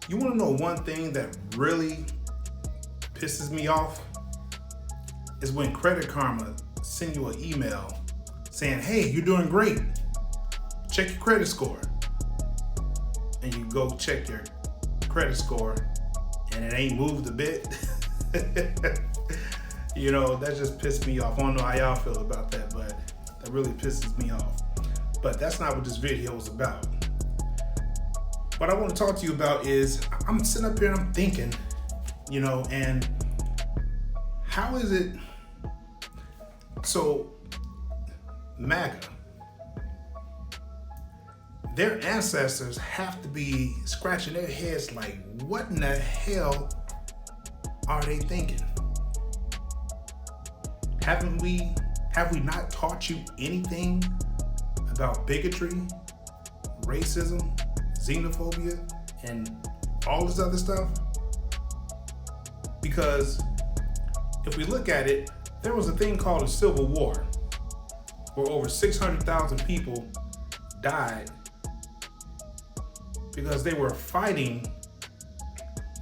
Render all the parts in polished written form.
You want to know one thing that really pisses me off? Is when Credit Karma send you an email saying, hey, you're doing great. Check your credit score. And you go check your credit score and it ain't moved a bit. You know, that just pissed me off. I don't know how y'all feel about that, but that really pisses me off. But that's not what this video is about. What I want to talk to you about is, I'm sitting up here and I'm thinking, you know, and how is it, so MAGA, their ancestors have to be scratching their heads like, what in the hell are they thinking? Have we not taught you anything about bigotry, racism, xenophobia, and all this other stuff? Because if we look at it, there was a thing called a Civil War where over 600,000 people died because they were fighting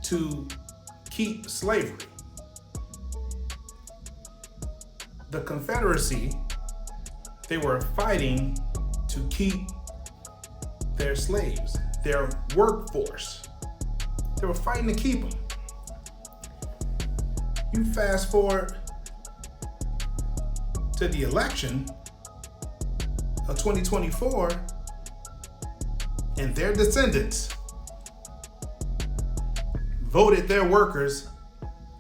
to keep slavery. The Confederacy, they were fighting to keep their slaves, their workforce. They were fighting to keep them. You fast forward to the election of 2024, and their descendants voted their workers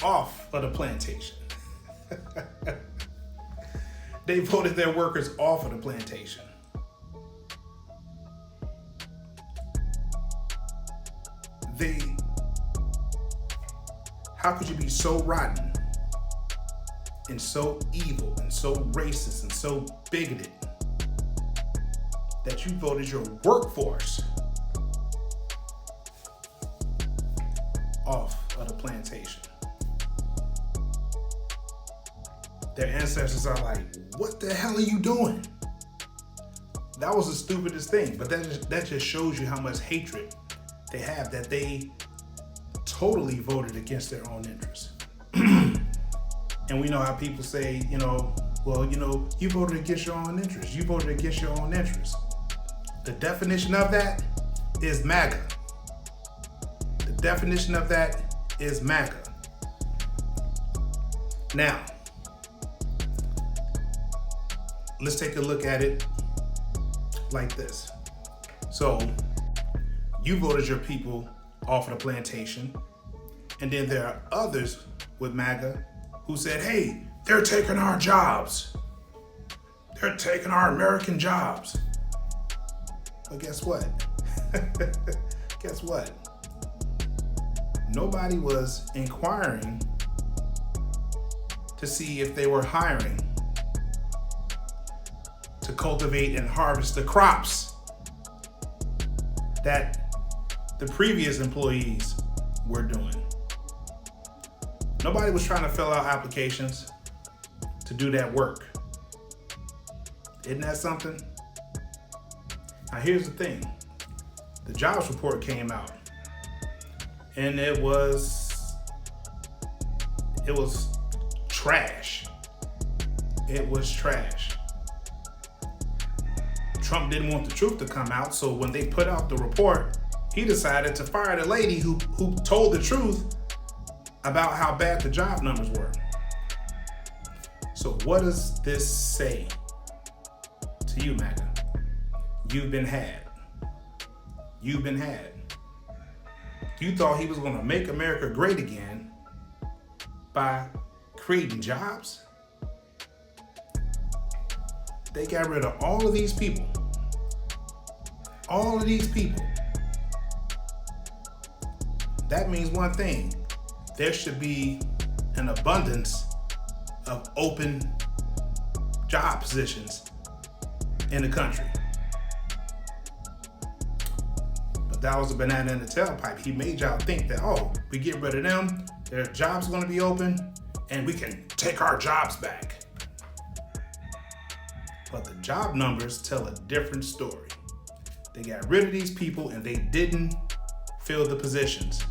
off of the plantation. They voted their workers off of the plantation. How could you be so rotten and so evil and so racist and so bigoted that you voted your workforce off of the plantation? Their ancestors are like, what the hell are you doing? That was the stupidest thing, but that just shows you how much hatred they have, that they totally voted against their own interests. And we know how people say, you know, well, you know, you voted against your own interests. You voted against your own interests. The definition of that is MAGA. The definition of that is MAGA. Now, let's take a look at it like this. So, you voted your people off of the plantation, and then there are others with MAGA who said, hey, they're taking our jobs. They're taking our American jobs. But guess what? Guess what? Nobody was inquiring to see if they were hiring to cultivate and harvest the crops that the previous employees were doing. Nobody was trying to fill out applications to do that work. Isn't that something? Now here's the thing. The jobs report came out and it was trash. It was trash. Trump didn't want the truth to come out, so when they put out the report, he decided to fire the lady who told the truth about how bad the job numbers were. So what does this say to you, MAGA? You've been had. You've been had. You thought he was going to make America great again by creating jobs? They got rid of all of these people. All of these people. That means one thing. There should be an abundance of open job positions in the country. But that was a banana in the tailpipe. He made y'all think that, oh, we get rid of them, their jobs are going to be open, and we can take our jobs back. But the job numbers tell a different story. They got rid of these people and they didn't fill the positions.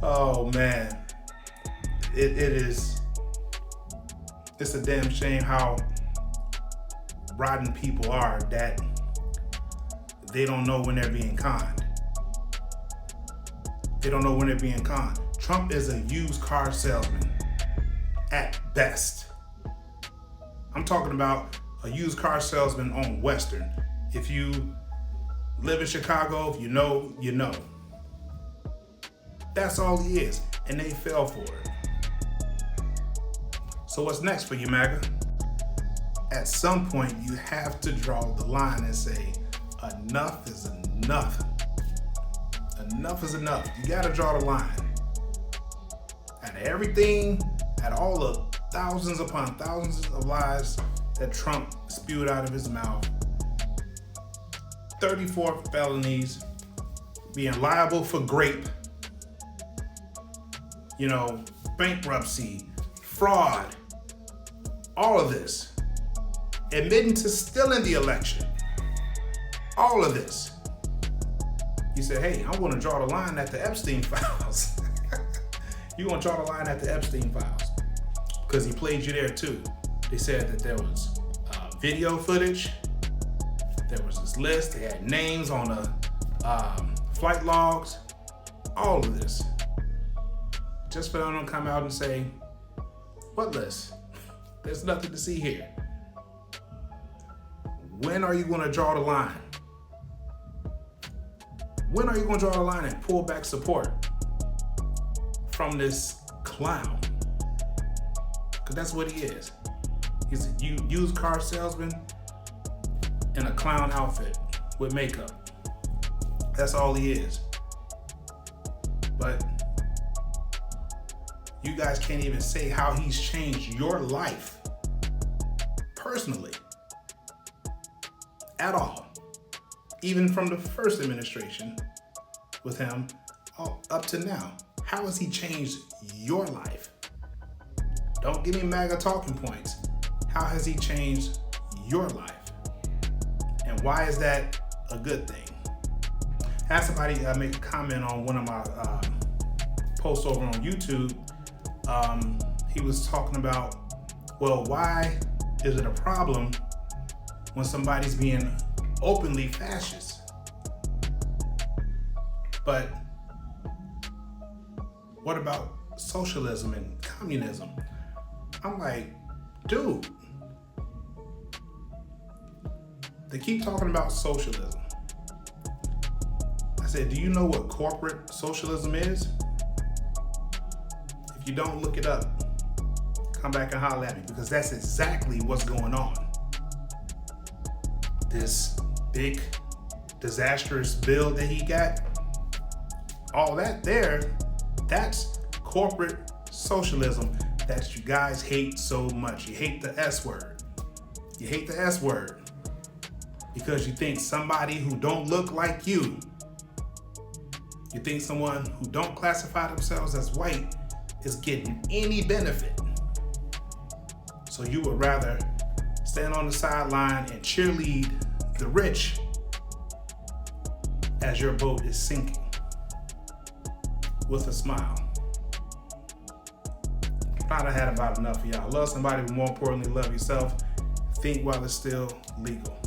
Oh man, it's a damn shame how rotten people are that they don't know when they're being conned. They don't know when they're being conned. Trump is a used car salesman at best. I'm talking about a used car salesman on Western. If you live in Chicago, if you know, you know. That's all he is, and they fell for it. So what's next for you, MAGA? At some point, you have to draw the line and say, enough is enough. Enough is enough. You gotta draw the line. At everything, at all the thousands upon thousands of lies that Trump spewed out of his mouth, 34 felonies, being liable for grape, bankruptcy, fraud, all of this, admitting to stealing the election, all of this. He said, hey, I'm gonna draw the line at the Epstein files. You're gonna draw the line at the Epstein files. Because he played you there too. They said that there was video footage, there was this list, they had names on the flight logs, all of this. Just for them to come out and say, what list? There's nothing to see here. When are you gonna draw the line? When are you gonna draw the line and pull back support from this clown? Because that's what he is. He's a used car salesman in a clown outfit with makeup. That's all he is. But you guys can't even say how he's changed your life personally at all. Even from the first administration with him up to now. How has he changed your life? Don't give me MAGA talking points. How has he changed your life? And why is that a good thing? I had somebody make a comment on one of my posts over on YouTube. He was talking about, well, why is it a problem when somebody's being openly fascist? But what about socialism and communism? I'm like, dude, they keep talking about socialism. I said, do you know what corporate socialism is? If you don't, look it up. Come back and holler at me, because that's exactly what's going on. This big, disastrous bill that he got, all that there, that's corporate socialism that you guys hate so much. You hate the S word. You hate the S word because you think somebody who don't look like you think someone who don't classify themselves as white is getting any benefit. So you would rather stand on the sideline and cheerlead the rich as your boat is sinking with a smile. Thought I had about enough of y'all. Love somebody, but more importantly, love yourself. Think while it's still legal.